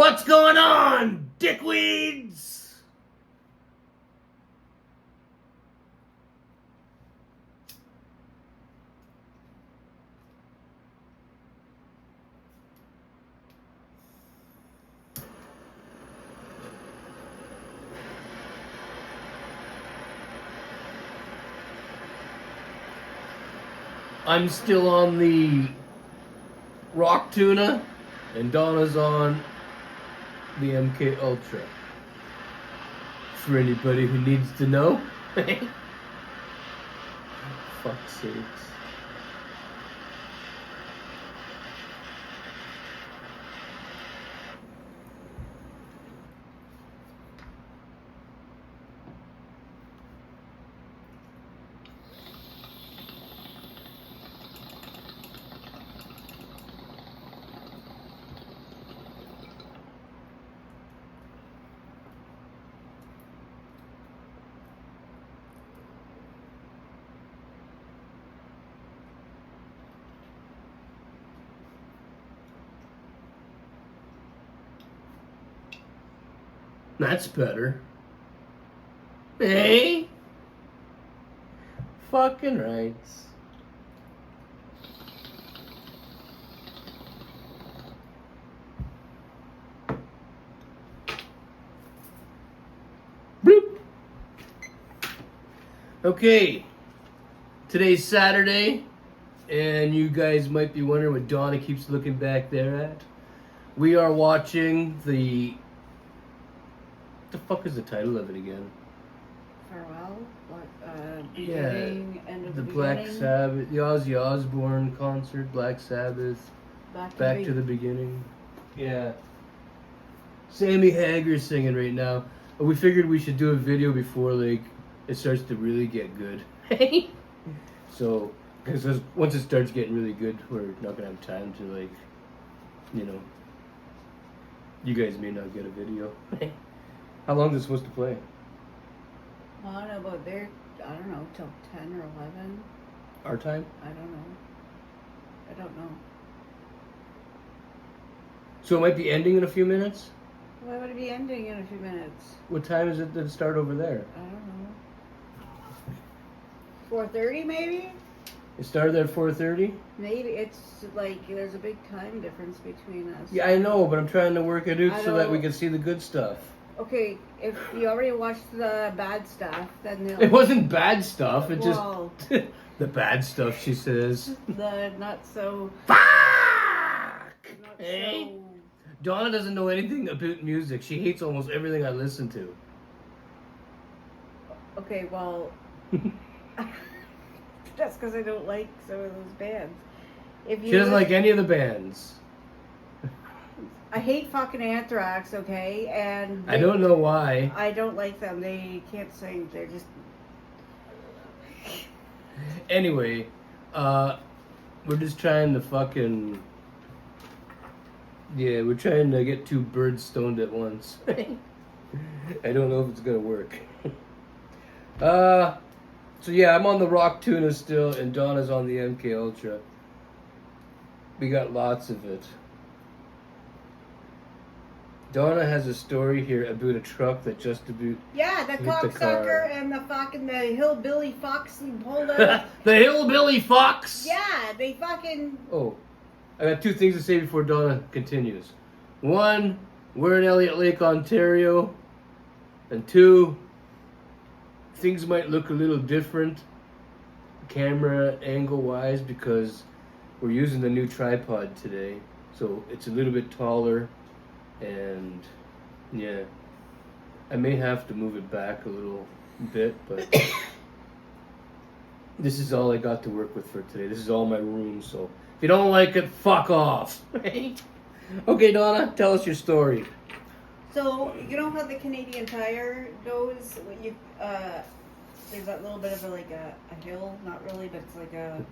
What's going on, dickweeds? I'm still on the rock tuna, and Donna's on the MK Ultra. For anybody who needs to know. Fuck's sakes. That's better. Hey? Fucking rights. Bloop. Okay. Today's Saturday, and you guys might be wondering what Donna keeps looking back there at. We are watching the... What the fuck is the title of it again? Farewell? Beginning, end of the Black Sabbath, the Ozzy Osbourne concert, Black Sabbath, Back to the Beginning. Yeah. Sammy Hagar's singing right now. But we figured we should do a video before like it starts to really get good. So, because once it starts getting really good, we're not gonna have time to like, you know, you guys may not get a video. How long is it supposed to play? Well, I don't know about there. I don't know, till 10 or 11. Our time? I don't know. So it might be ending in a few minutes? Why would it be ending in a few minutes? What time is it to start over there? I don't know. 4:30 maybe? It started at 4:30? Maybe. It's like there's a big time difference between us. Yeah, I know, but I'm trying to work it out so that we can see the good stuff. Okay, if you already watched the bad stuff, then they'll... It wasn't bad stuff, it Well, just... the bad stuff, she says. the not so... Fuck! Not Hey? so... Donna doesn't know anything about music. She hates almost everything I listen to. Okay, well... That's because I don't like some of those bands. If you She doesn't like any of the bands. I hate fucking Anthrax, okay? And I don't know why. I don't like them. They can't sing. They're just... Anyway, we're just trying to fucking... Yeah, we're trying to get two birds stoned at once. I don't know if it's gonna work. So yeah, I'm on the rock tuna still, and Donna's on the MK Ultra. We got lots of it. Donna has a story here about a truck that just about... Yeah, the cocksucker and the hillbilly fox pulled up. The hillbilly fox! Yeah, they fucking... Oh, I got two things to say before Donna continues. One, we're in Elliot Lake, Ontario. And two, things might look a little different camera angle-wise because we're using the new tripod today. So it's a little bit taller. And yeah, I may have to move it back a little bit, but this is all I got to work with for today. This is all my room, so if you don't like it, fuck off. Okay, Donna, tell us your story. So, you know how the Canadian Tire goes? When you, there's that little bit of a hill, not really, but it's like a,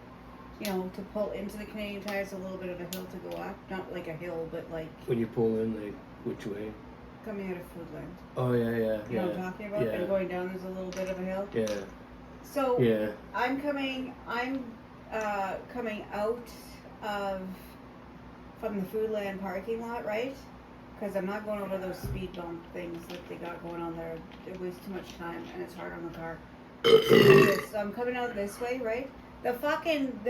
you know, to pull into the Canadian Tire, it's a little bit of a hill to go up. Not like a hill, but like... When you pull in, like, which way? Coming out of Foodland. Oh, yeah. You know what I'm talking about? Yeah. And going down, there's a little bit of a hill. Yeah. So, Yeah. I'm coming out of, from the Foodland parking lot, right? Because I'm not going over those speed bump things that they got going on there. It wastes too much time and it's hard on the car. Anyways, so I'm coming out this way, right? The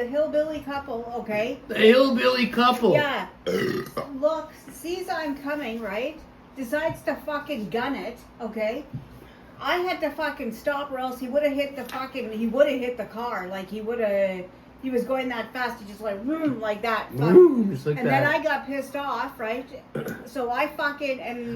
hillbilly couple, okay? The hillbilly couple. Yeah. Look, sees I'm coming, right? Decides to fucking gun it, okay? I had to fucking stop or else he would have hit the car. Like he was going that fast, he just like, like that. Just like and that. then I got pissed off, right? So I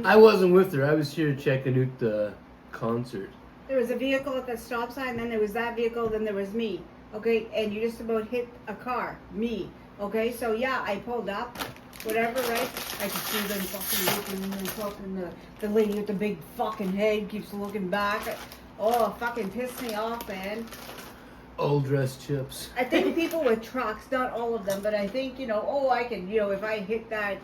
I wasn't with her. I was here checking out the concert. There was a vehicle at the stop sign, then there was that vehicle, then there was me. Okay, and you just about hit a car. Me. Okay, so yeah, I pulled up. Whatever, right? I could see them fucking looking and fucking the lady with the big fucking head keeps looking back. Oh, fucking pissed me off, man. Old dress chips. I think people with trucks, not all of them, but I think, I can, if I hit that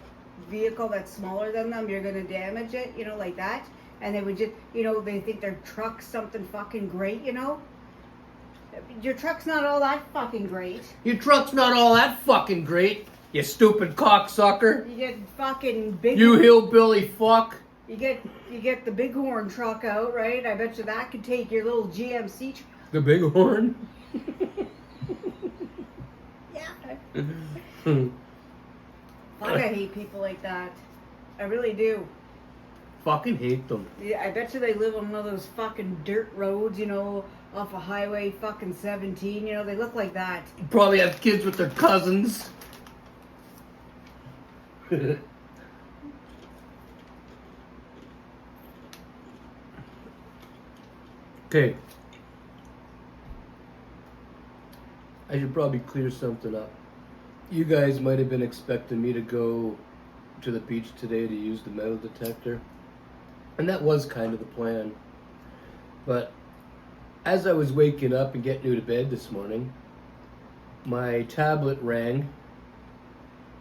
vehicle that's smaller than them, you're going to damage it, like that. And they would just, they think their truck's something fucking great, Your truck's not all that fucking great. Your truck's not all that fucking great, you stupid cocksucker. You get fucking big... You hillbilly fuck. You get the bighorn truck out, right? I bet you that could take your little GMC truck. The bighorn? Yeah. Fuck, I hate people like that. I really do. Fucking hate them. Yeah, I bet you they live on one of those fucking dirt roads, off of Highway fucking 17. They look like that. Probably have kids with their cousins. Okay. I should probably clear something up. You guys might have been expecting me to go to the beach today to use the metal detector. And that was kind of the plan. But as I was waking up and getting out of bed this morning, my tablet rang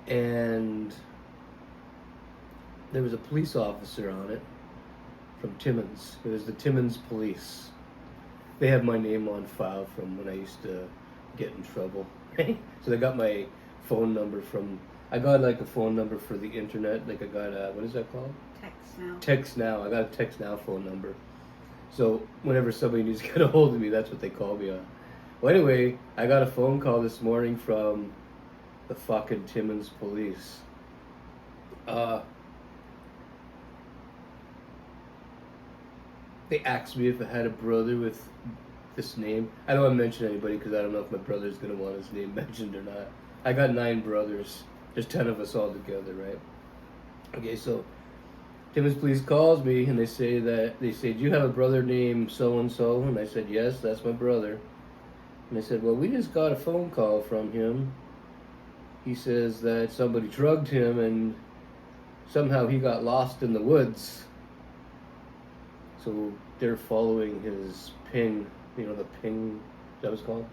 and there was a police officer on it from Timmins. It was the Timmins police. They have my name on file from when I used to get in trouble. So they got my phone number from, I got like a phone number for the internet. Like I got a, what is that called? Text Now. Text Now. I got a Text Now phone number. So whenever somebody needs to get a hold of me, that's what they call me on. Well, anyway, I got a phone call this morning from the fucking Timmins police. They asked me if I had a brother with this name. I don't want to mention anybody because I don't know if my brother's going to want his name mentioned or not. I got 9 brothers. There's 10 of us all together, right? Okay, so Timmins police calls me and they say, do you have a brother named so-and-so? And I said, yes, that's my brother. And they said, well, we just got a phone call from him. He says that somebody drugged him and somehow he got lost in the woods. So they're following his ping, the ping, that was called?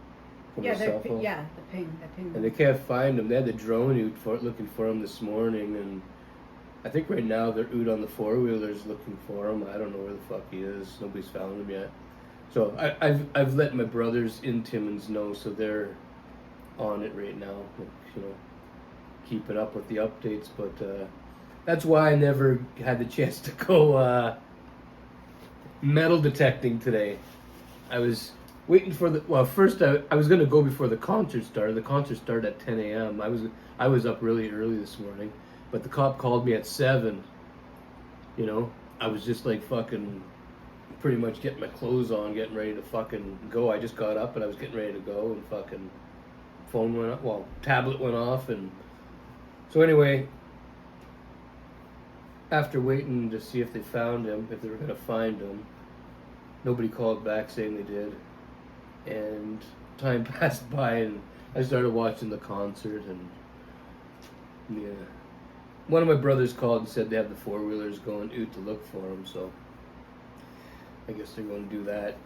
From Yeah, his cell phone. the ping. And they can't find him. They had the drone out looking for him this morning, and I think right now they're out on the 4-wheelers looking for him. I don't know where the fuck he is. Nobody's found him yet. So I've let my brothers in Timmins know, so they're on it right now, keeping up with the updates. But that's why I never had the chance to go metal detecting today. I was waiting for first I was going to go before the concert started. The concert started at 10 a.m. I was up really early this morning, but the cop called me at 7. I was just like fucking pretty much getting my clothes on, getting ready to fucking go. I just got up and I was getting ready to go, and fucking phone went up, tablet went off. And so anyway, after waiting to see if they found him, if they were going to find him, nobody called back saying they did. And time passed by and I started watching the concert, and yeah. One of my brothers called and said they have the 4-wheelers going out to look for him, so I guess they're going to do that.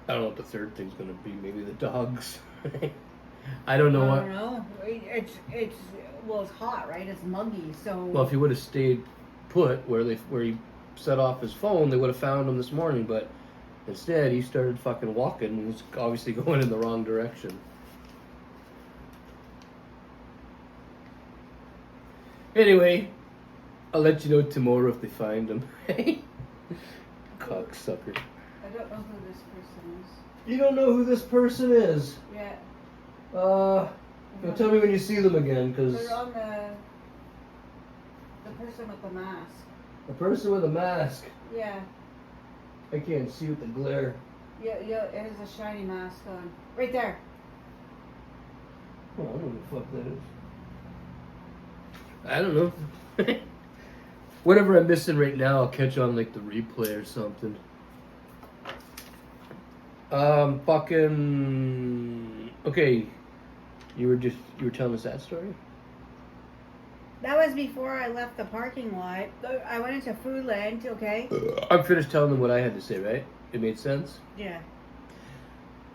I don't know what the third thing's going to be. Maybe the dogs. I don't know. I don't know. It's hot, right? It's muggy, so. Well, if he would have stayed put where he set off his phone, they would have found him this morning. But instead, he started fucking walking, and he's obviously going in the wrong direction. Anyway, I'll let you know tomorrow if they find him. Cocksucker. I don't know who this person is. You don't know who this person is? Yeah. You'll tell me when you see them again, cause they're on the person with the mask. the person with a mask. Yeah. I can't see with the glare. Yeah, it has a shiny mask on. Right there. Oh, I don't know what the fuck that is. I don't know. Whatever I'm missing right now, I'll catch on like the replay or something. Fucking. Okay. You were telling us that story? That was before I left the parking lot. I went into Foodland, okay? I'm finished telling them what I had to say, right? It made sense? Yeah.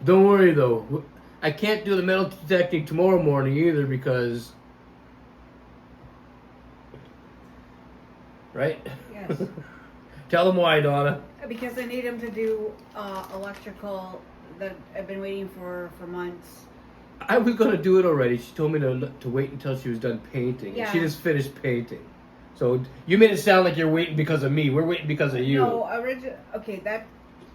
Don't worry though. I can't do the metal detecting tomorrow morning either because. Right? Yes. Tell them why, Donna. Because I need him to do electrical that I've been waiting for months. I was gonna do it already. She told me to wait until she was done painting. Yeah. She just finished painting. So you made it sound like you're waiting because of me. We're waiting because of you. No, okay, that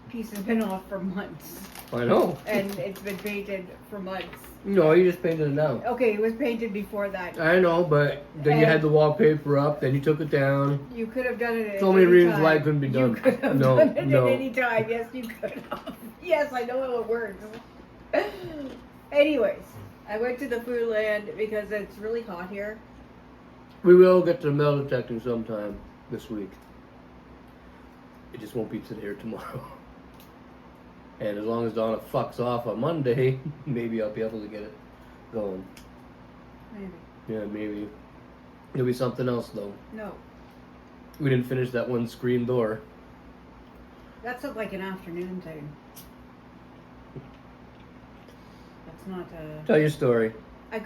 piece has been off for months. I know. And it's been painted for months. No, you just painted it now. Okay, it was painted before that. I know, but then you had the wallpaper up, then you took it down. You could have done it at So many any reasons time. why it couldn't be done. You could have No, done it no. at any time. Yes, you could have. Yes, I know how it works. Anyways, I went to the Foodland because it's really hot here. We will get to the metal detecting sometime this week. It just won't be today or tomorrow. And as long as Donna fucks off on Monday, maybe I'll be able to get it going. Maybe. Yeah, maybe. It'll be something else though. No. We didn't finish that one screen door. That's like an afternoon thing. That's not Tell your story. I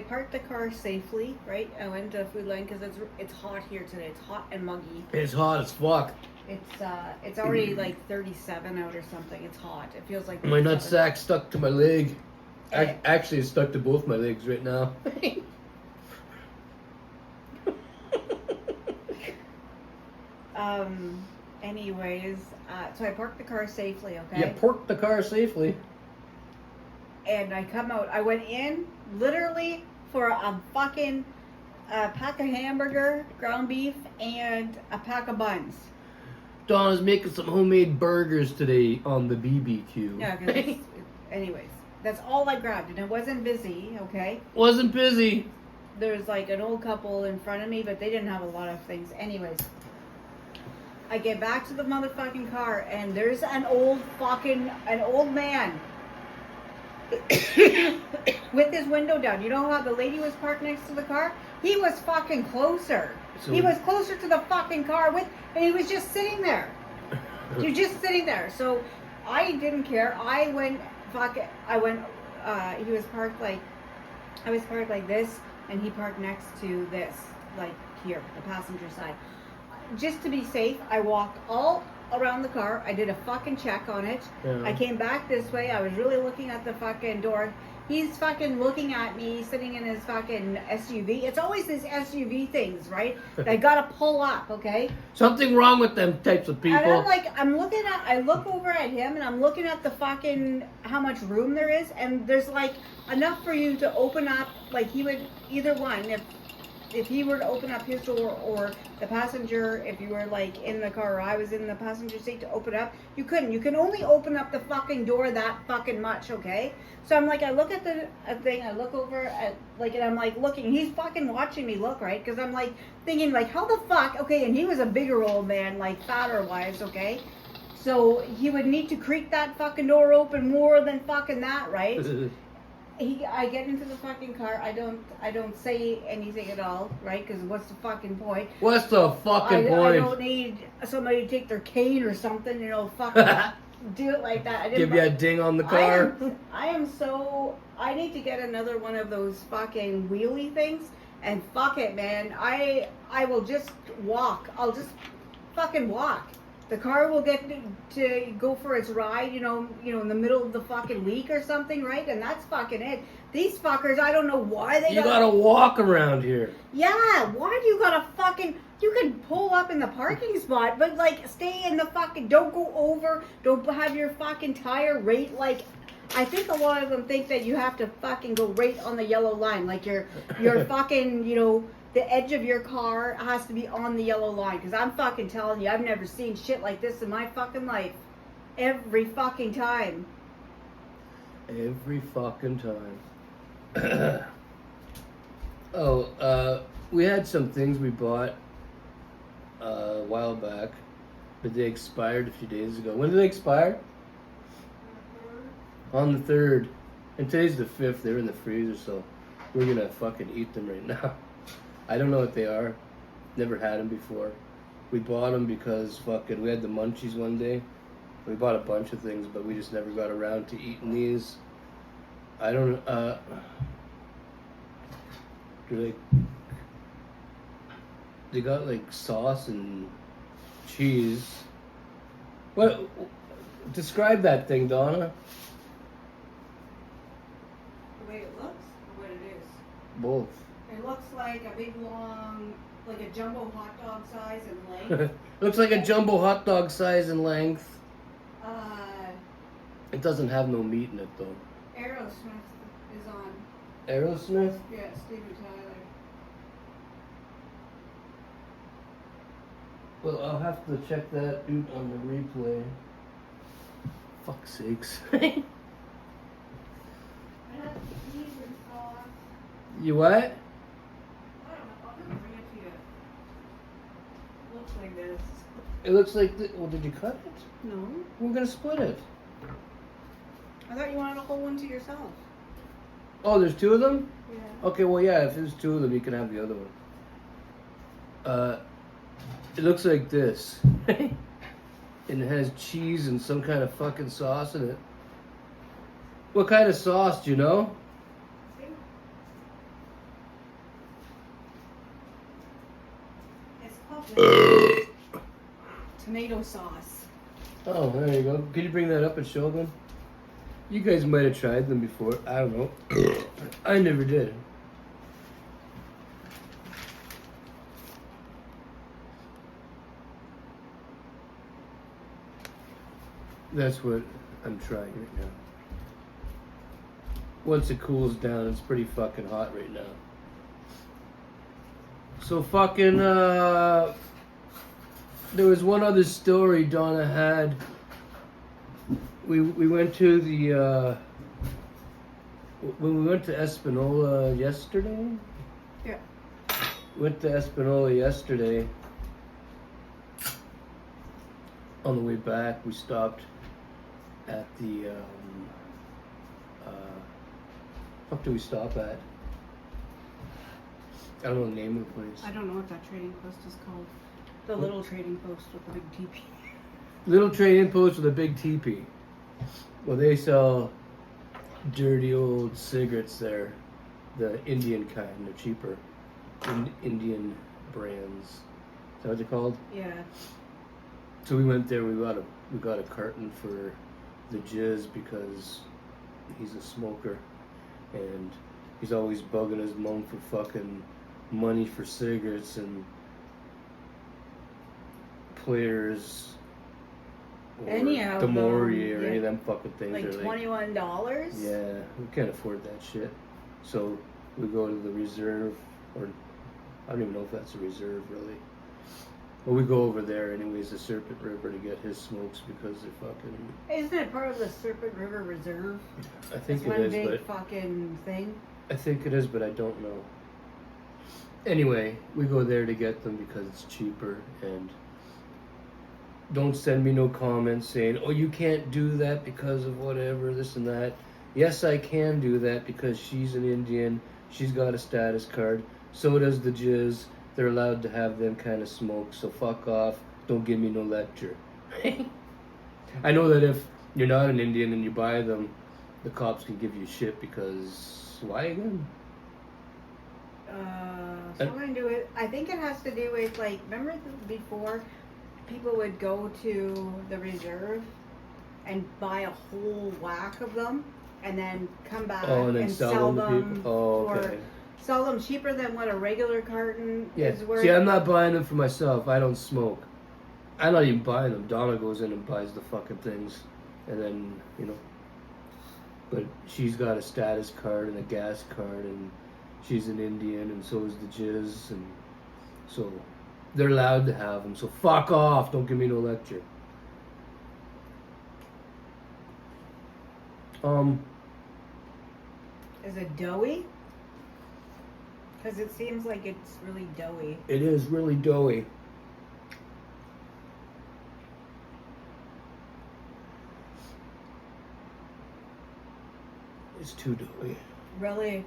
parked the car safely, right? I went to Foodland because it's hot here today. It's hot and muggy. It's hot as fuck. It's already like 37 out or something. It's hot. It feels like My 37. nutsack stuck to my leg. Eh. Actually, it's stuck to both my legs right now. Anyways, so I parked the car safely, okay? You parked the car safely. And I come out. I went in literally for a fucking pack of hamburger, ground beef, and a pack of buns. Donna's making some homemade burgers today on the BBQ. Yeah, because anyways, that's all I grabbed, and it wasn't busy, okay? Wasn't busy. There was like an old couple in front of me, but they didn't have a lot of things. Anyways, I get back to the motherfucking car, and there's an old man with his window down. You know how the lady was parked next to the car? He was fucking closer. So he was closer to the fucking car and he was just sitting there. He was just sitting there. So I didn't care. I went, he was parked like, I was parked like this, and he parked next to this, like here, the passenger side. Just to be safe, I walked all around the car. I did a fucking check on it. Yeah. I came back this way. I was really looking at the fucking door. He's fucking looking at me, sitting in his fucking SUV. It's always these SUV things, right? I gotta pull up, okay? Something wrong with them types of people. And I'm like, I look over at him, and I'm looking at the fucking, how much room there is, and there's like enough for you to open up, like he would, either one, if he were to open up his door, or the passenger, if you were like in the car, or I was in the passenger seat to open up, you couldn't. You can only open up the fucking door that fucking much, okay? So I'm like, I look at the thing, I look over at, like, and I'm like looking, he's fucking watching me look, right? Because I'm like thinking, like, how the fuck, okay, and he was a bigger old man, like fatter wise, okay? So he would need to creak that fucking door open more than fucking that, right? I get into the fucking car. I don't say anything at all, right? Because what's the fucking point? What's the fucking point? I don't need somebody to take their cane or something, you know, fucking do it like that. I didn't Give you a ding on the car. I need to get another one of those fucking wheelie things, and fuck it, man. I will just walk. I'll just fucking walk. The car will get to go for its ride, you know, in the middle of the fucking week or something, right? And that's fucking it. These fuckers, I don't know why they You gotta walk around here. Yeah, why do you gotta fucking... You can pull up in the parking spot, but, like, stay in the fucking... Don't go over, don't have your fucking tire right, like... I think a lot of them think that you have to fucking go right on the yellow line. Like, your fucking, you know... The edge of your car has to be on the yellow line. Because I'm fucking telling you, I've never seen shit like this in my fucking life. Every fucking time. Every fucking time. We had some things we bought a while back, but they expired a few days ago. When did they expire? On the 3rd. And today's the 5th. They're in the freezer, so we're gonna fucking eat them right now. I don't know what they are. Never had them before. We bought them because fucking we had the munchies one day. We bought a bunch of things, but we just never got around to eating these. I don't they got like sauce and cheese. What? Describe that thing, Donna. The way it looks or what it is? Both. It looks like a big long, like a jumbo hot dog size and length. Looks like a jumbo hot dog size and length. It doesn't have no meat in it though. Aerosmith is on. Aerosmith? Yeah, Steven Tyler. Well, I'll have to check that out on the replay. Fuck's sakes. I have cheese and sauce. You what? I don't know. I'll just bring it to you. It looks like this. It looks like well, did you cut it? No. We're gonna split it. I thought you wanted a whole one to yourself. Oh, there's 2 of them? Yeah. Okay, well, yeah, if there's 2 of them, you can have the other one. It looks like this. And it has cheese and some kind of fucking sauce in it. What kind of sauce, do you know? It's called tomato sauce. Oh, there you go. Can you bring that up and show them? You guys might have tried them before. I don't know. I never did. That's what I'm trying right now. Once it cools down, it's pretty fucking hot right now. So fucking, there was one other story Donna had. We went to the, when we went to Espanola yesterday? Yeah. Went to Espanola yesterday. On the way back, we stopped at the, what do we stop at? I don't know the name of the place. I don't know what that trading post is called. The little trading post with the big teepee. Little trading post with a big teepee. Well, they sell dirty old cigarettes there. The Indian kind, they're cheaper. Indian brands. Is that what they're called? Yeah. So we went there, we got a carton for the Jizz because he's a smoker and he's always bugging his mom for fucking money for cigarettes and Players or Any of the them, Maury or yeah. any of them fucking things Like are $21? yeah, we can't afford that shit. So we go to the reserve, or I don't even know if that's a reserve really. But we go over there anyways, the Serpent River, to get his smokes because they're fucking... Isn't it part of the Serpent River Reserve? I think It's it one is, big but... fucking thing. I think it is, but I don't know. Anyway, we go there to get them because it's cheaper, and don't send me no comments saying, oh, you can't do that because of whatever, this and that. Yes, I can do that because she's an Indian, she's got a status card, so does the Jizz. They're allowed to have them kind of smoke, so fuck off, don't give me no lecture. I know that if you're not an Indian and you buy them, the cops can give you shit because, why again? Something to do with, I think it has to do with, like, remember before, people would go to the reserve and buy a whole whack of them, and then come back and then sell them to them people. Oh, okay. sell them cheaper than what a regular carton is worth. See, I'm not buying them for myself. I don't smoke. I'm not even buying them. Donna goes in and buys the fucking things, and then But she's got a status card and a gas card, and she's an Indian, and so is the Jizz, and so they're allowed to have them. So fuck off! Don't give me no lecture. Is it doughy? Because it seems like it's really doughy. It is really doughy. It's too doughy. Really?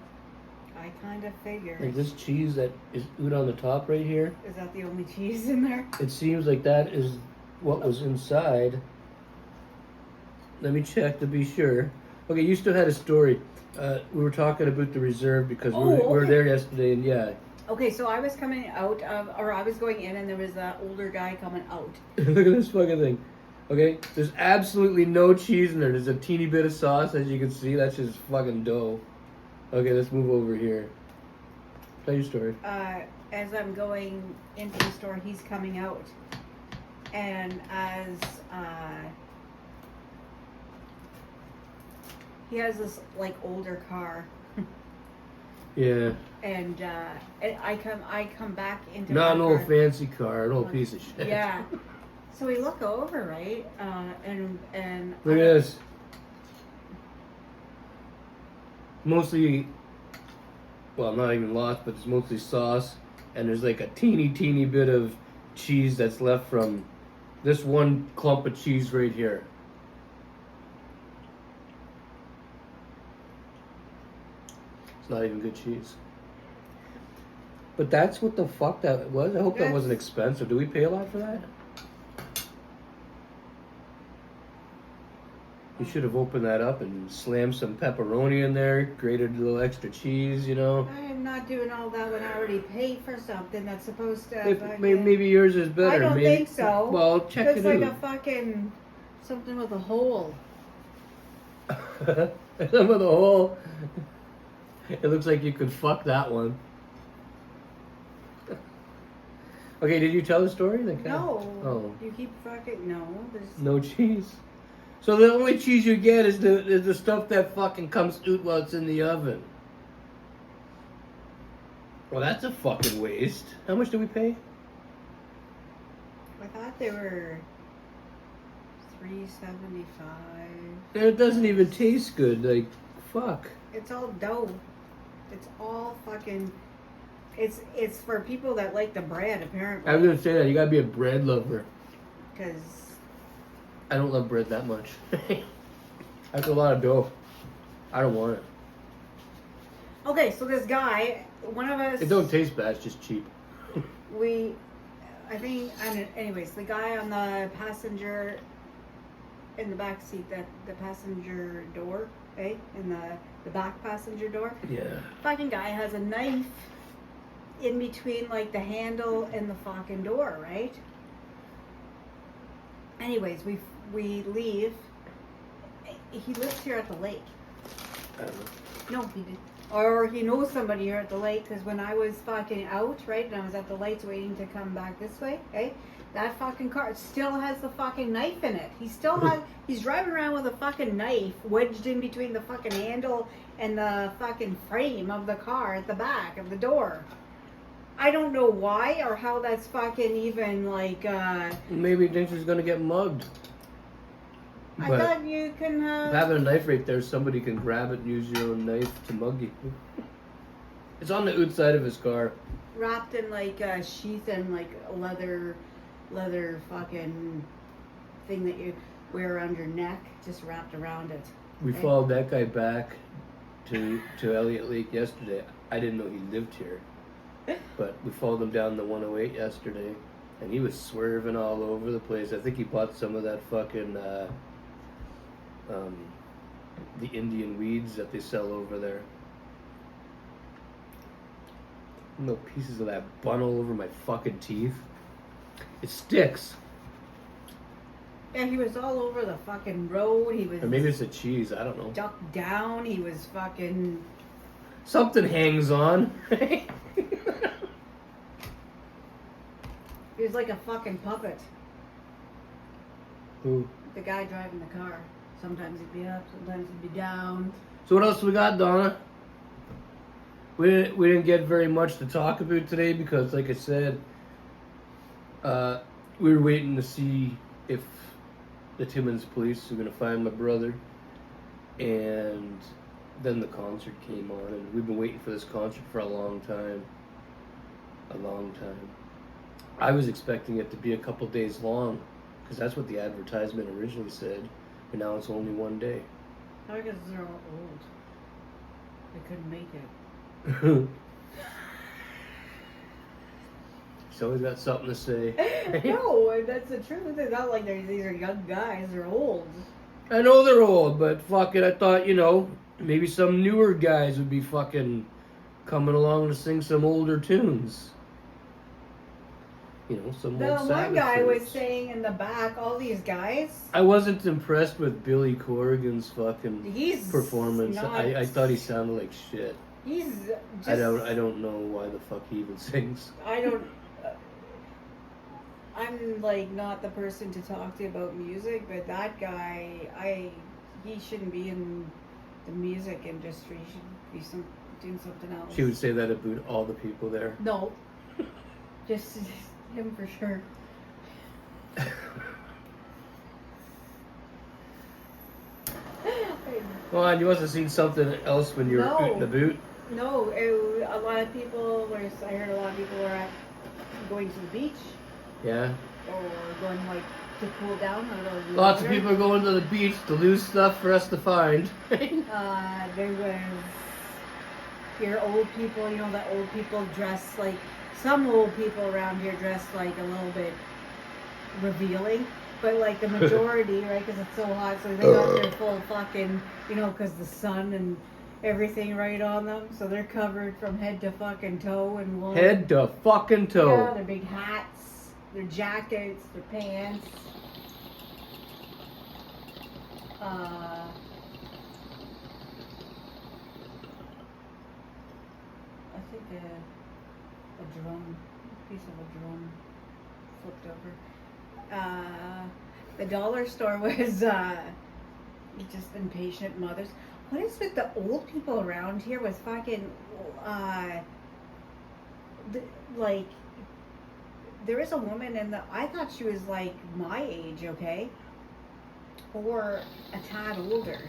I kind of figured. Like this cheese that is oot on the top right here. Is that the only cheese in there? It seems like that is what was inside. Let me check to be sure. Okay, you still had a story. We were talking about the reserve because we were there yesterday, and yeah. Okay, so I was coming out of, or I was going in, and there was that older guy coming out. Look at this fucking thing. Okay, there's absolutely no cheese in there. There's a teeny bit of sauce, as you can see. That's just fucking dough. Okay, let's move over here. Tell your story. As I'm going into the store, he's coming out, and as he has this like older car. Yeah. And I come back into Not my no car. fancy car, no piece of shit. Yeah. So we look over, right? And look at this. Mostly, well, not even lots, but it's mostly sauce, and there's like a teeny bit of cheese that's left from this one clump of cheese right here. It's not even good cheese. But that's what the fuck that was. I hope that wasn't expensive. Do we pay a lot for that? You should have opened that up and slammed some pepperoni in there, grated a little extra cheese, I am not doing all that when I already paid for something that's supposed to. Maybe yours is better. I don't think so. Well, check it out. It's like a fucking something with a hole. Some with a hole. It looks like you could fuck that one. Okay, did you tell the story? No. Oh. You keep fucking no. There's No cheese. So the only cheese you get is the stuff that fucking comes out while it's in the oven. Well, that's a fucking waste. How much do we pay? I thought they were $3.75. And it doesn't even taste good. Like, fuck. It's all dough. It's all fucking. It's for people that like the bread, apparently. I was gonna say that you gotta be a bread lover. Because I don't love bread that much. That's a lot of dough. I don't want it. okay, so this guy, one of us. It don't taste bad. It's just cheap. Anyways, the guy on the passenger, in the back seat, the passenger door, in the back passenger door. Yeah. Fucking guy has a knife in between like the handle and the fucking door, right? Anyways, we leave. He lives here at the lake. I don't know. No, he didn't. Or he knows somebody here at the lake, because when I was fucking out, right, and I was at the lights waiting to come back this way, that fucking car still has the fucking knife in it. He's driving around with a fucking knife wedged in between the fucking handle and the fucking frame of the car at the back of the door. I don't know why or how that's fucking even like, Maybe he thinks he's gonna get mugged. I But thought you can having a knife right there, somebody can grab it and use your own knife to mug you. It's on the outside of his car. wrapped in like a sheath and like a leather fucking thing that you wear around your neck, just wrapped around it. We followed that guy back to Elliot Lake yesterday. I didn't know he lived here. But we followed him down the 108 yesterday, and he was swerving all over the place. I think he bought some of that fucking, the Indian weeds that they sell over there. No pieces of that bun all over my fucking teeth. It sticks. Yeah, he was all over the fucking road. He was. Or maybe it's the cheese. I don't know. Ducked down. He was fucking. Something hangs on. He was like a fucking puppet. Who? The guy driving the car. Sometimes he'd be up, sometimes he'd be down. So what else we got, Donna? We didn't get very much to talk about today because, like I said, we were waiting to see if the Timmins police were going to find my brother. And then the concert came on, and we've been waiting for this concert for a long time. A long time. I was expecting it to be a couple days long, because that's what the advertisement originally said, and now it's only one day. I guess they're all old. They couldn't make it. He's always got something to say. No, that's the truth. It's not like these are young guys. They're old. I know they're old, but fuck it, I thought, maybe some newer guys would be fucking coming along to sing some older tunes. Some The old one Sabbath guy was tunes. saying in the back, all these guys. I wasn't impressed with Billy Corrigan's fucking He's performance. not- I thought he sounded like shit. He's just. I don't know why the fuck he even sings. I don't. I'm like not the person to talk to about music, but that guy, he shouldn't be in the music industry. He should be doing something else. She would say that about all the people there. No, just him for sure. Come on, you must have seen something else when you were out in the boot. No, a lot of people. I heard a lot of people were going to the beach. Yeah. Or going to cool down a little. Lots of people are going to the beach to lose stuff for us to find. There was your old people. That old people dress like some old people around here dress like a little bit revealing, but like the majority, right? Because it's so hot, so they got their full fucking, because the sun and everything right on them, so they're covered from head to fucking toe and wool. Head to fucking toe. Yeah, their big hats, their jackets, their pants. I think a drum, piece of a drum flipped over. The dollar store was just impatient mothers. What is with the old people around here with fucking like? There is a woman I thought she was like my age, okay, or a tad older,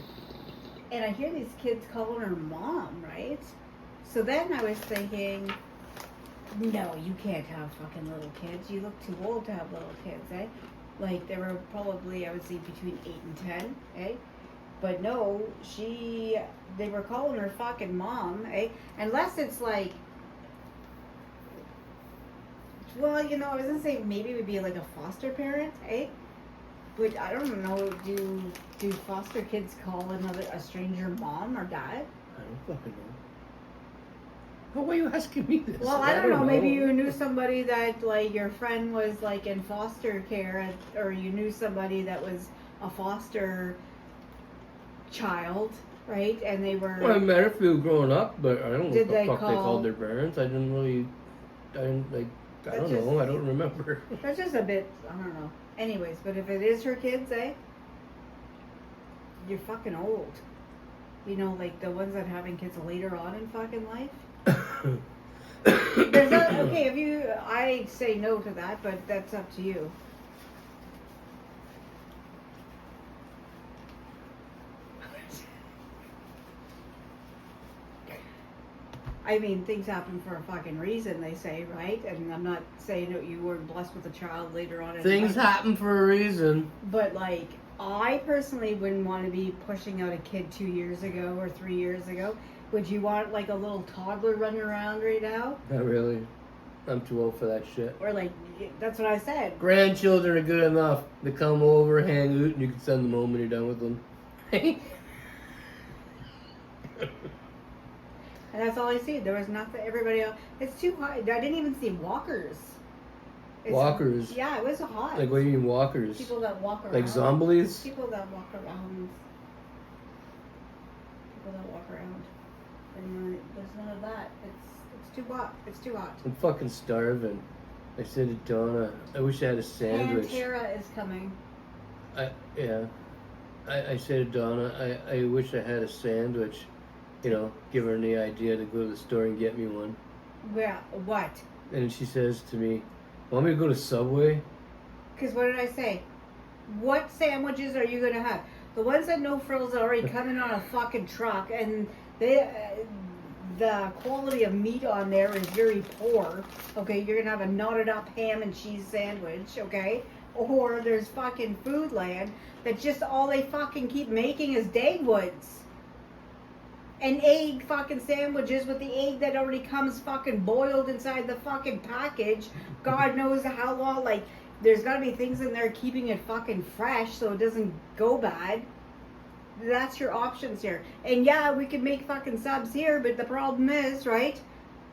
and I hear these kids calling her mom, right? So then I was thinking, no, you can't have fucking little kids. You look too old to have little kids, eh? Like, they were probably, I would say, between 8 and 10, eh? But no, they were calling her fucking mom, eh? Unless it's like, well, I was gonna say maybe it would be like a foster parent, eh? But I don't know, do foster kids call a stranger mom or dad? I don't fucking know. Why are you asking me this? Well, I don't know. Maybe you knew somebody that, like, your friend was, like, in foster care, or you knew somebody that was a foster child, right? And they were... Well, I met a few growing up, but I don't know what the fuck they call... called their parents. I don't know. I don't remember. That's just a bit, I don't know. Anyways, but if it is her kids, eh? You're fucking old. Like the ones that are having kids later on in fucking life. Okay, I say no to that, but that's up to you. I mean, things happen for a fucking reason, they say, right? And I'm not saying that you weren't blessed with a child later on in Things life. happen for a reason. But, like, I personally wouldn't want to be pushing out a kid 2 years ago or 3 years ago. Would you want, like, a little toddler running around right now? Not really. I'm too old for that shit. Or, like, that's what I said. Grandchildren are good enough. They come over, hang out, and you can send them home when you're done with them. And that's all I see. There was nothing, everybody else. It's too hard. I didn't even see walkers. Walkers. Yeah, it was hot. Like, what do you mean walkers? People that walk around. Like zombies? People that walk around. People that walk around. And there's none of that. It's too hot. It's too hot. I'm fucking starving. I said to Donna, I wish I had a sandwich. Pantera is coming. I said to Donna, I wish I had a sandwich. You know, give her the idea to go to the store and get me one. Well, what? And she says to me, want me to go to Subway? Because what did I say? What sandwiches are you going to have? The ones that no frills are already coming on a fucking truck, and they, the quality of meat on there is very poor. Okay, you're going to have a knotted up ham and cheese sandwich, okay? Or there's fucking Foodland that just all they fucking keep making is Dagwoods. And egg fucking sandwiches with the egg that already comes fucking boiled inside the fucking package. God knows how long, like, there's gotta be things in there keeping it fucking fresh so it doesn't go bad. That's your options here. And yeah, we can make fucking subs here, but the problem is, right,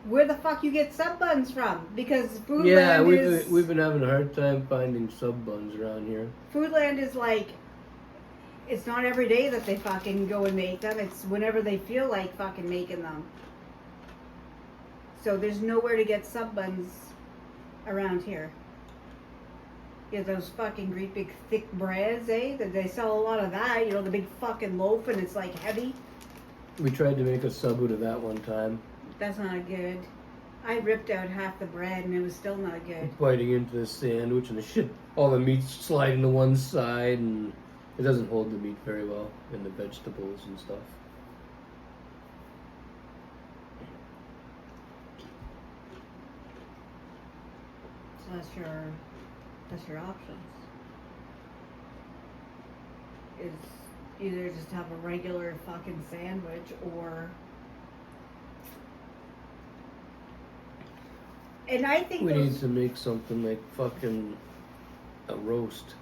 where the fuck you get sub buns from? Because Foodland we've been having a hard time finding sub buns around here. Foodland is like, it's not every day that they fucking go and make them. It's whenever they feel like fucking making them. So there's nowhere to get sub buns around here. Yeah, those fucking great big thick breads, eh? They sell a lot of that. You know, the big fucking loaf and it's like heavy. We tried to make a sub out of that one time. That's not good. I ripped out half the bread and it was still not good. Biting into the sandwich and the shit, all the meat's sliding to one side and it doesn't hold the meat very well and the vegetables and stuff. So that's your options. Is either just have a regular fucking sandwich or. And I think we need to make something like fucking a roast.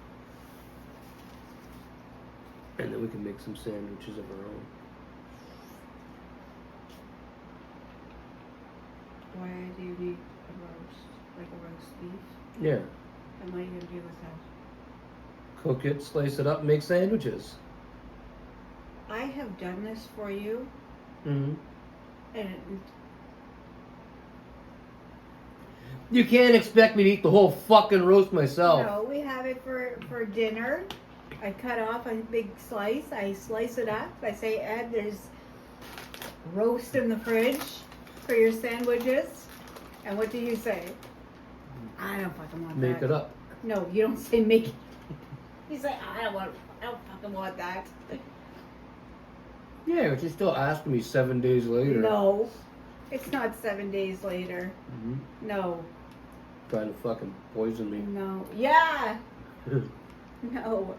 And then we can make some sandwiches of our own. Why do you need a roast? Like a roast beef? Yeah. And what are you going to do with that? Cook it, slice it up, make sandwiches. I have done this for you. Mm-hmm. And you can't expect me to eat the whole fucking roast myself. no, we have it for dinner. I cut off a big slice. I slice it up. I say, Ed, there's roast in the fridge for your sandwiches. And what do you say? I don't fucking want that. Make it up. No, you don't say make it. You say, I don't fucking want that. Yeah, but you're still asking me 7 days later. No, it's not 7 days later. Mm-hmm. No. Trying to fucking poison me. No. Yeah. No.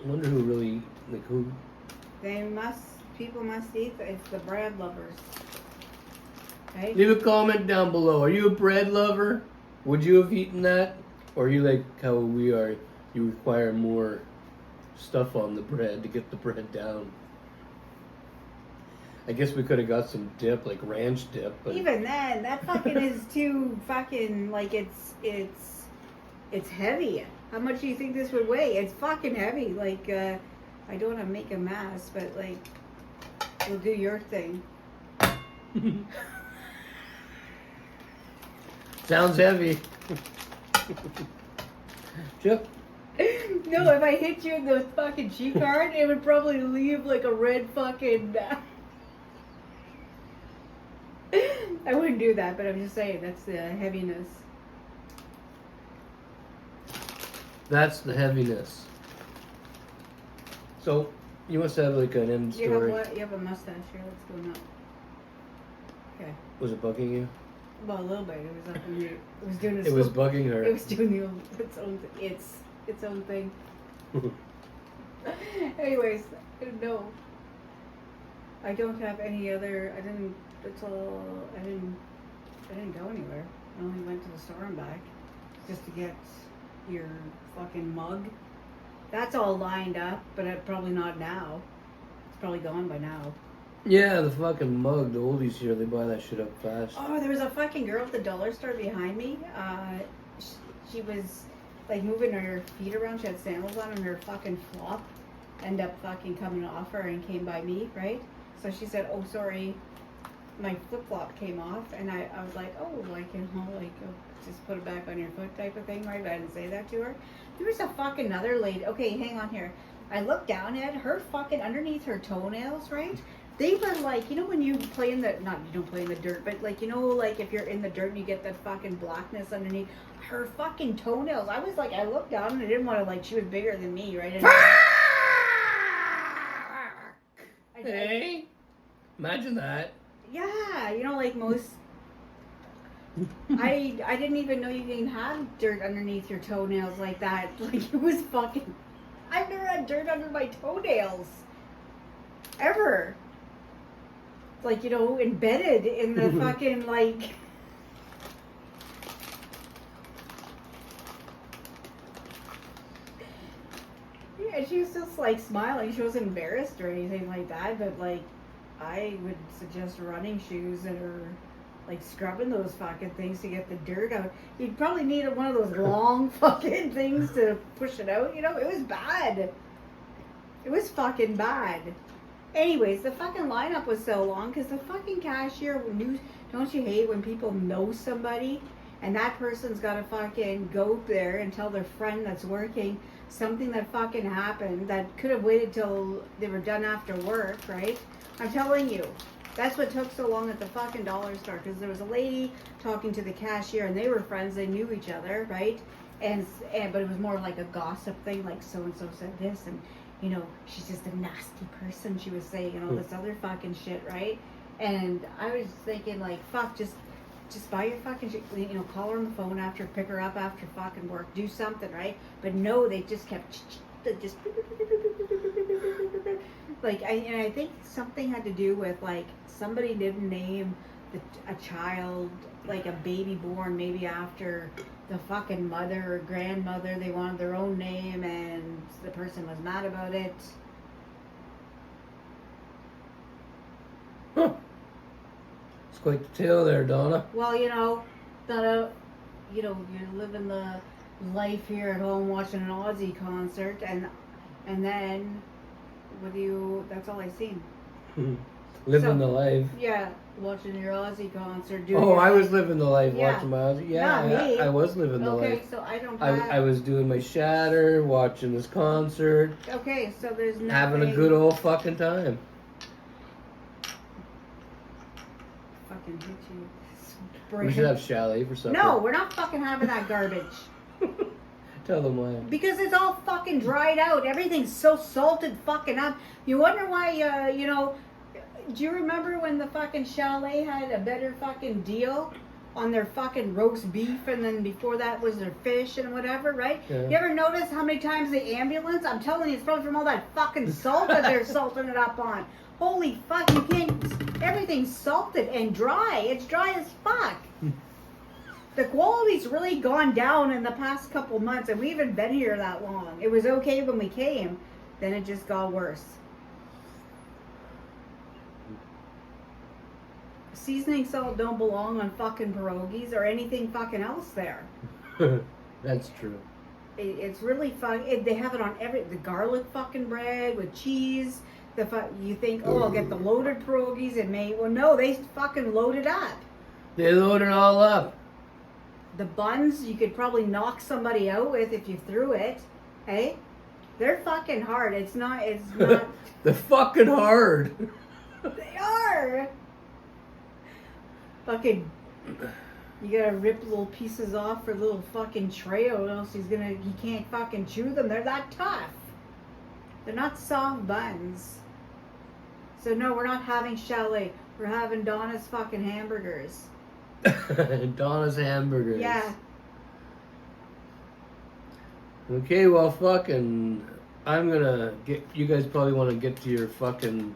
I wonder who really, who. People must eat. It's the bread lovers. Right? Leave a comment down below. Are you a bread lover? Would you have eaten that? Or are you like how we are? You require more stuff on the bread to get the bread down. I guess we could have got some dip, like ranch dip. But even then, that fucking is too fucking, like, it's heavy. How much do you think this would weigh? It's fucking heavy. Like, I don't want to make a mess, but, like, we'll do your thing. Sounds heavy. Chip? No, if I hit you in the fucking cheek hard, it would probably leave, like, a red fucking... I wouldn't do that, but I'm just saying, that's the heaviness. That's the heaviness. So, you must have like an end story. You have a mustache here, let's go now. Okay. Was it bugging you? Well, a little bit. It was up in the, it was doing its It was own, bugging her. It was doing its own thing. Anyways, I don't know. I don't have any other. I didn't go anywhere. I only went to the store and back just to get your fucking mug. That's all lined up, but probably not now. It's probably gone by now. Yeah, the fucking mug, the oldies here, they buy that shit up fast. Oh, there was a fucking girl at the dollar store behind me. She was like moving her feet around. She had sandals on, and her fucking flop ended up fucking coming off her and came by me, right? So she said, "Oh, sorry, my flip flop came off," and I was like, "Oh, like, you know, like, just put it back on your foot," type of thing, right? But I didn't say that to her. There was a fucking other lady. Okay, hang on here. I looked down at her fucking underneath her toenails, right? They were like, you know, when you play in the, not, you don't play in the dirt, but like, you know, like if you're in the dirt and you get that fucking blackness underneath her fucking toenails. I was like, I looked down and I didn't want to, like, she was bigger than me, right? Hey, imagine that. Yeah, you know, like most, I didn't even know you can have dirt underneath your toenails like that. Like, it was fucking, I've never had dirt under my toenails. Ever. Like, you know, embedded in the fucking, like... Yeah, she was just, like, smiling. She wasn't embarrassed or anything like that, but, like, I would suggest running shoes that are, like, scrubbing those fucking things to get the dirt out. You'd probably need one of those long fucking things to push it out, you know? It was bad. It was fucking bad. Anyways, the fucking lineup was so long because the fucking cashier knew. Don't you hate when people know somebody and that person's got to fucking go there and tell their friend that's working something that fucking happened that could have waited till they were done after work, right? I'm telling you, that's what took so long at the fucking dollar store, because there was a lady talking to the cashier and they were friends, they knew each other, right? And but it was more like a gossip thing, like so and so said this, and you know, she's just a nasty person, she was saying, you know, this other fucking shit, right? And I was thinking, like, fuck, just buy your fucking shit, you know, call her on the phone after, pick her up after fucking work, do something, right? But no, they just kept, just, like, I think something had to do with, like, somebody didn't name a child, like a baby born maybe after the fucking mother or grandmother. They wanted their own name and the person was mad about it. Huh. It's quite the tale there, Donna. Well, you know, you know, you're living the life here at home watching an Aussie concert and then that's all I seen. Living the life. Yeah, watching your Aussie concert. I was living the life watching my Aussie. Yeah, not me. I was living the life. Okay, so I don't I was doing my shatter, watching this concert. Okay, so there's nothing. Having a good old fucking time. Fucking hit you. We should have chalet for supper. No, we're not fucking having that garbage. Tell them why. Because it's all fucking dried out. Everything's so salted fucking up. You wonder why, you know, do you remember when the fucking chalet had a better fucking deal on their fucking roast beef, and then before that was their fish and whatever, right? Yeah. You ever notice how many times the ambulance, I'm telling you, it's probably from all that fucking salt that they're salting it up on. Holy fuck, you can't, everything's salted and dry. It's dry as fuck. The quality's really gone down in the past couple months, and we haven't been here that long. It was okay when we came, then it just got worse. Seasoning salt don't belong on fucking pierogies or anything fucking else there. That's true. It's really fun. They have it on the garlic fucking bread with cheese. You think, oh, I'll get the loaded pierogies and well, no, they fucking load it up. They load it all up. The buns, you could probably knock somebody out with if you threw it. Hey? They're fucking hard. It's not. They're fucking hard. They are. Fucking, you gotta rip little pieces off for little fucking Treo, or else he can't fucking chew them. They're that tough. They're not soft buns. So no, we're not having chalet. We're having Donna's fucking hamburgers. Donna's hamburgers. Yeah. Okay, well, fucking, I'm gonna get. You guys probably want to get to your fucking.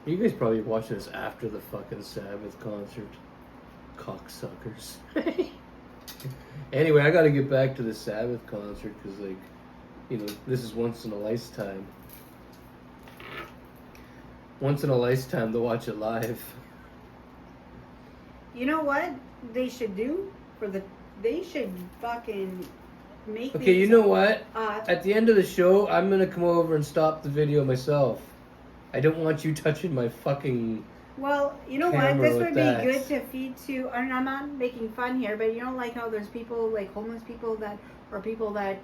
You guys probably watching this after the fucking Sabbath concert. Cocksuckers. Anyway, I gotta get back to the Sabbath concert because, like, you know, this is once in a lifetime. once in a lifetime to watch it live. You know what they should do they should fucking make. Okay, you know what? Uh, At the end of the show, I'm gonna come over and stop the video myself. I don't want you touching my fucking. Well, you know what? Camera This with would that. be good to feed to. And I'm not making fun here, but you know, like how there's people like homeless people that or people that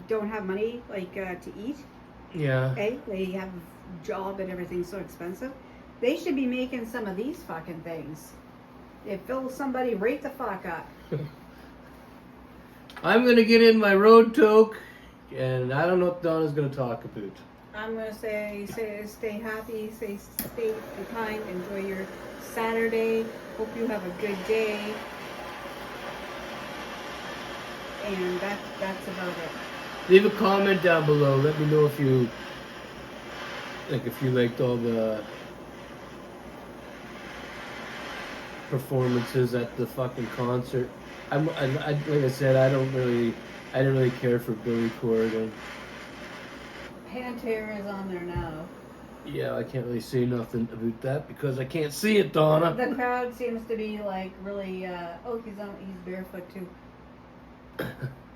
don't have money like to eat. Yeah. Okay, they have a job and everything's so expensive. They should be making some of these fucking things. It fills somebody right the fuck up. I'm gonna get in my road toque, and I don't know what Donna's gonna talk about. I'm gonna say stay happy, stay kind, enjoy your Saturday. Hope you have a good day. And that's about it. Leave a comment down below. Let me know if you liked all the performances at the fucking concert. Like I said, I didn't really care for Billy Corgan. Pantera is on there now. Yeah, I can't really say nothing about that because I can't see it, Donna. The crowd seems to be like really. He's barefoot too.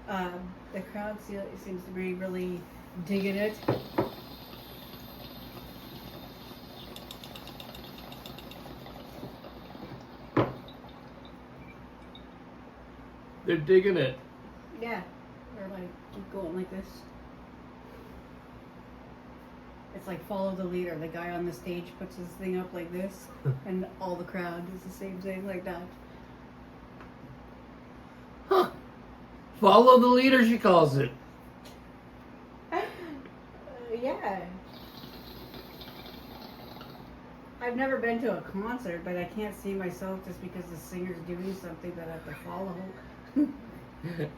The crowd seems to be really digging it. They're digging it. Yeah, they're like keep going like this. It's like follow the leader. The guy on the stage puts his thing up like this, and all the crowd does the same thing like that. Huh. Follow the leader, she calls it. Yeah. I've never been to a concert, but I can't see myself just because the singer's doing something that I have to follow.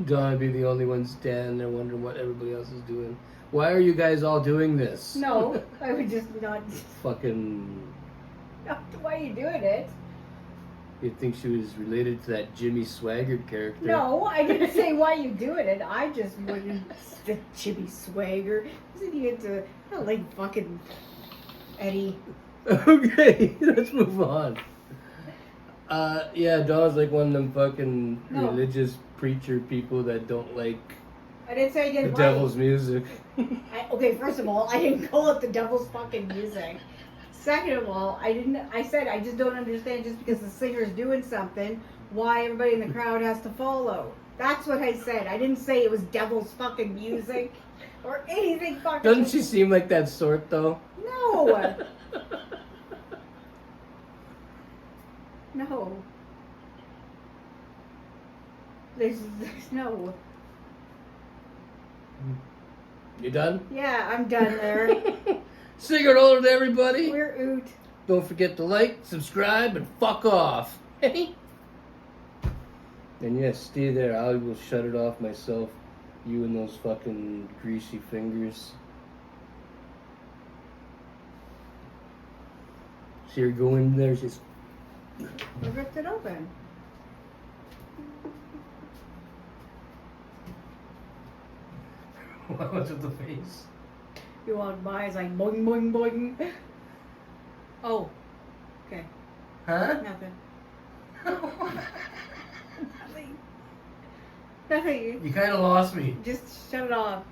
Donna be the only one standing there wondering what everybody else is doing. Why are you guys all doing this? No, I would just not. Fucking. Why are you doing it? You'd think she was related to that Jimmy Swaggart character. No, I didn't say why you doing it. I just wanted the Jimmy Swagger. Isn't he into like fucking Eddie? Okay, let's move on. Yeah, Donna's like one of them fucking religious preacher people that don't like I didn't say I didn't the devil's music. Okay, first of all, I didn't call it the devil's fucking music. Second of all, I said I just don't understand just because the singer's doing something, why everybody in the crowd has to follow. That's what I said. I didn't say it was devil's fucking music or anything fucking. Doesn't she seem like that sort though? No. No. There's no. You done? Yeah, I'm done there. Cigrit older to everybody. We're oot. Don't forget to like, subscribe, and fuck off. And yes, stay there. I will shut it off myself. You and those fucking greasy fingers. See her go in there, just. I ripped it open. What was with the face? You walk by, it's like boing, boing, boing. Oh, okay. Huh? Nothing. Nothing. Nothing. You kind of lost me. Just shut it off.